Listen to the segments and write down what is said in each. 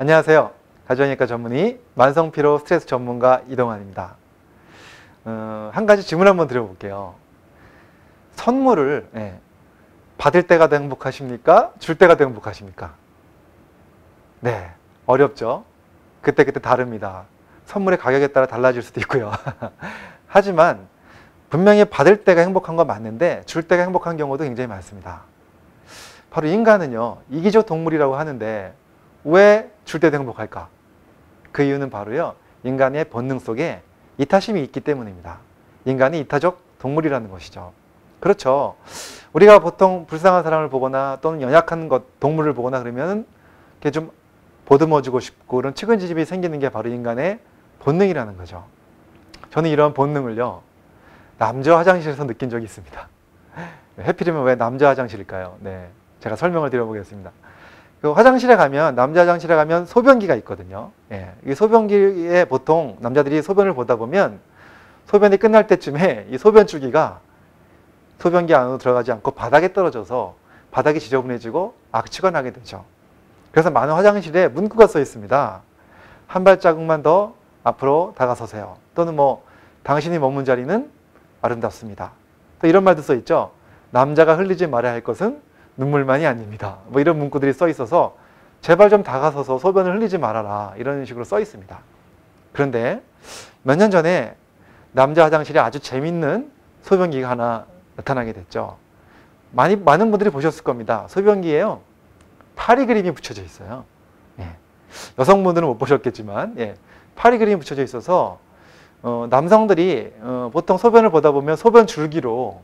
안녕하세요. 가정의학과 전문의 만성피로 스트레스 전문가 이동환입니다. 한 가지 질문 한번 드려볼게요. 선물을 받을 때가 더 행복하십니까? 줄 때가 더 행복하십니까? 네, 어렵죠. 그때그때 다릅니다. 선물의 가격에 따라 달라질 수도 있고요. 하지만 분명히 받을 때가 행복한 건 맞는데 줄 때가 행복한 경우도 굉장히 많습니다. 바로 인간은요, 이기적 동물이라고 하는데 왜 줄 때도 행복할까? 그 이유는 바로요, 인간의 본능 속에 이타심이 있기 때문입니다. 인간이 이타적 동물이라는 것이죠. 그렇죠. 우리가 보통 불쌍한 사람을 보거나 또는 연약한 동물을 보거나 그러면 이렇게 좀 보듬어주고 싶고 그런 측은지심이 생기는 게 바로 인간의 본능이라는 거죠. 저는 이런 본능을요, 남자 화장실에서 느낀 적이 있습니다. 해필이면 왜 남자 화장실일까요? 네, 제가 설명을 드려보겠습니다. 그 화장실에 가면, 남자 화장실에 가면 소변기가 있거든요. 이 소변기에 보통 남자들이 소변을 보다 보면 소변이 끝날 때쯤에 이 소변줄기가 소변기 안으로 들어가지 않고 바닥에 떨어져서 바닥이 지저분해지고 악취가 나게 되죠. 그래서 많은 화장실에 문구가 써 있습니다. 한 발자국만 더 앞으로 다가서세요. 또는 당신이 머문 자리는 아름답습니다. 또 이런 말도 써 있죠. 남자가 흘리지 말아야 할 것은 눈물만이 아닙니다. 이런 문구들이 써 있어서 제발 좀 다가서서 소변을 흘리지 말아라, 이런 식으로 써 있습니다. 그런데 몇 년 전에 남자 화장실에 아주 재밌는 소변기가 하나 나타나게 됐죠. 많은 분들이 보셨을 겁니다. 소변기에요, 파리 그림이 붙여져 있어요. 여성분들은 못 보셨겠지만 파리 그림이 붙여져 있어서 남성들이 보통 소변을 보다 보면 소변 줄기로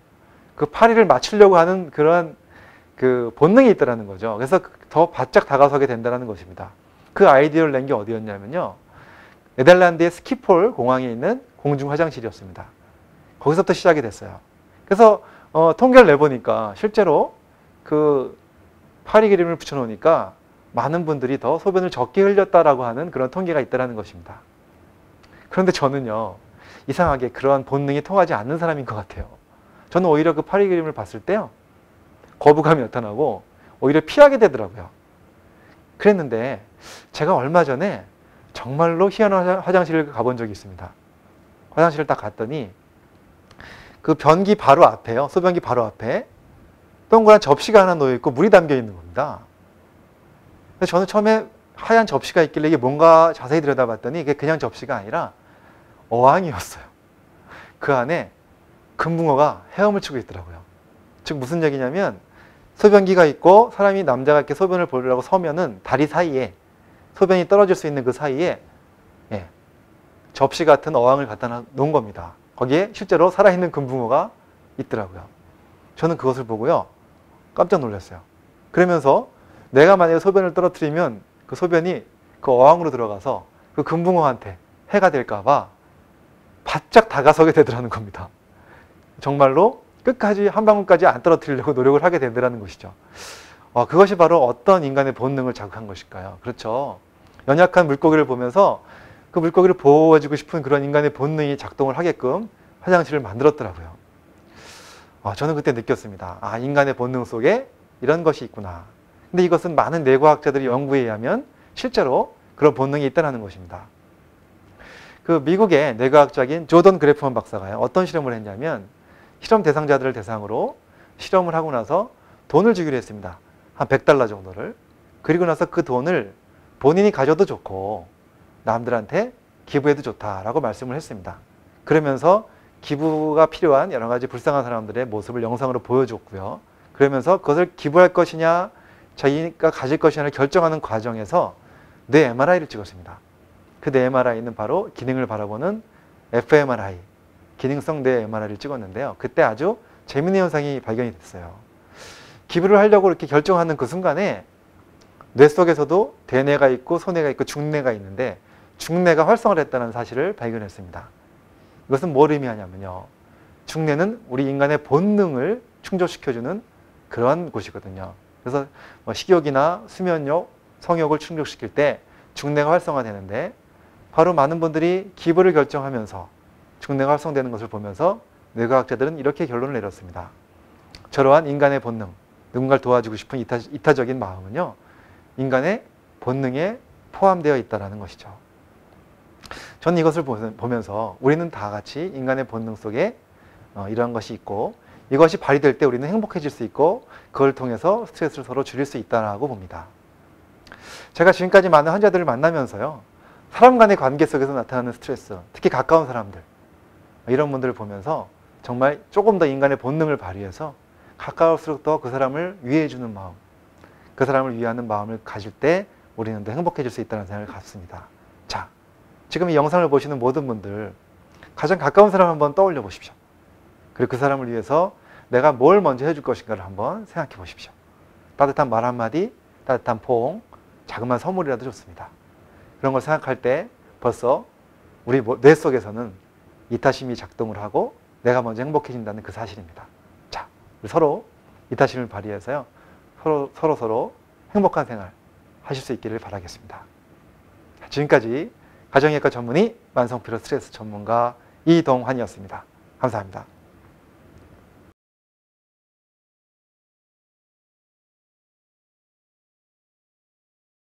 그 파리를 맞추려고 하는 그런 그 본능이 있다는 거죠. 그래서 더 바짝 다가서게 된다는 것입니다. 그 아이디어를 낸 게 어디였냐면요, 네덜란드의 스키폴 공항에 있는 공중 화장실이었습니다. 거기서부터 시작이 됐어요. 그래서 통계를 내보니까 실제로 그 파리 그림을 붙여놓으니까 많은 분들이 더 소변을 적게 흘렸다라고 하는 그런 통계가 있다는 것입니다. 그런데 저는요, 이상하게 그러한 본능이 통하지 않는 사람인 것 같아요. 저는 오히려 그 파리 그림을 봤을 때요, 거부감이 나타나고 오히려 피하게 되더라고요. 그랬는데 제가 얼마 전에 정말로 희한한 화장실을 가본 적이 있습니다. 화장실을 딱 갔더니 그 변기 바로 앞에요, 소변기 바로 앞에 동그란 접시가 하나 놓여있고 물이 담겨 있는 겁니다. 그래서 저는 처음에 하얀 접시가 있길래 이게 뭔가 자세히 들여다봤더니 이게 그냥 접시가 아니라 어항이었어요. 그 안에 금붕어가 헤엄을 치고 있더라고요. 즉 무슨 얘기냐면, 소변기가 있고 사람이, 남자가 이렇게 소변을 보려고 서면은 다리 사이에, 소변이 떨어질 수 있는 그 사이에 접시 같은 어항을 갖다 놓은 겁니다. 거기에 실제로 살아있는 금붕어가 있더라고요. 저는 그것을 보고요, 깜짝 놀랐어요. 그러면서 내가 만약에 소변을 떨어뜨리면 그 소변이 그 어항으로 들어가서 그 금붕어한테 해가 될까 봐 바짝 다가서게 되더라는 겁니다. 정말로 끝까지 한 방울까지 안 떨어뜨리려고 노력을 하게 된다는 것이죠. 그것이 바로 어떤 인간의 본능을 자극한 것일까요? 그렇죠. 연약한 물고기를 보면서 그 물고기를 보호해주고 싶은 그런 인간의 본능이 작동을 하게끔 화장실을 만들었더라고요. 저는 그때 느꼈습니다. 인간의 본능 속에 이런 것이 있구나. 근데 이것은 많은 뇌과학자들이 연구에 의하면 실제로 그런 본능이 있다는 것입니다. 그 미국의 뇌과학자인 조던 그래프먼 박사가요, 어떤 실험을 했냐면, 실험 대상자들을 대상으로 실험을 하고 나서 돈을 주기로 했습니다. 한 $100 정도를. 그리고 나서 그 돈을 본인이 가져도 좋고 남들한테 기부해도 좋다라고 말씀을 했습니다. 그러면서 기부가 필요한 여러 가지 불쌍한 사람들의 모습을 영상으로 보여줬고요. 그러면서 그것을 기부할 것이냐 자기가 가질 것이냐를 결정하는 과정에서 뇌 MRI를 찍었습니다. 그 뇌 MRI는 바로 기능을 바라보는 fMRI, 기능성 뇌 MRI를 찍었는데요. 그때 아주 재미있는 현상이 발견이 됐어요. 기부를 하려고 이렇게 결정하는 그 순간에 뇌 속에서도 대뇌가 있고 소뇌가 있고 중뇌가 있는데 중뇌가 활성화를 했다는 사실을 발견했습니다. 이것은 뭘 의미하냐면요, 중뇌는 우리 인간의 본능을 충족시켜주는 그런 곳이거든요. 그래서 식욕이나 수면욕, 성욕을 충족시킬 때 중뇌가 활성화되는데, 바로 많은 분들이 기부를 결정하면서 중뇌가 활성되는 것을 보면서 뇌과학자들은 이렇게 결론을 내렸습니다. 저러한 인간의 본능, 누군가를 도와주고 싶은 이타적인 마음은요, 인간의 본능의 포함되어 있다는 것이죠. 저는 이것을 보면서 우리는 다 같이 인간의 본능 속에 이러한 것이 있고 이것이 발휘될 때 우리는 행복해질 수 있고 그걸 통해서 스트레스를 서로 줄일 수 있다고 봅니다. 제가 지금까지 많은 환자들을 만나면서요. 사람 간의 관계 속에서 나타나는 스트레스, 특히 가까운 사람들 이런 분들을 보면서 정말 조금 더 인간의 본능을 발휘해서 가까울수록 더 그 사람을 위해주는 마음, 그 사람을 위하는 마음을 가질 때 우리는 더 행복해질 수 있다는 생각을 갖습니다. 자, 지금 이 영상을 보시는 모든 분들 가장 가까운 사람 한번 떠올려 보십시오. 그리고 그 사람을 위해서 내가 뭘 먼저 해줄 것인가를 한번 생각해 보십시오. 따뜻한 말 한마디, 따뜻한 포옹, 자그마한 선물이라도 좋습니다. 그런 걸 생각할 때 벌써 우리 뇌 속에서는 이타심이 작동을 하고 내가 먼저 행복해진다는 그 사실입니다. 자, 우리 서로 이타심을 발휘해서요. 서로 행복한 생활 하실 수 있기를 바라겠습니다. 지금까지 가정의학과 전문의 만성피로 스트레스 전문가 이동환이었습니다. 감사합니다.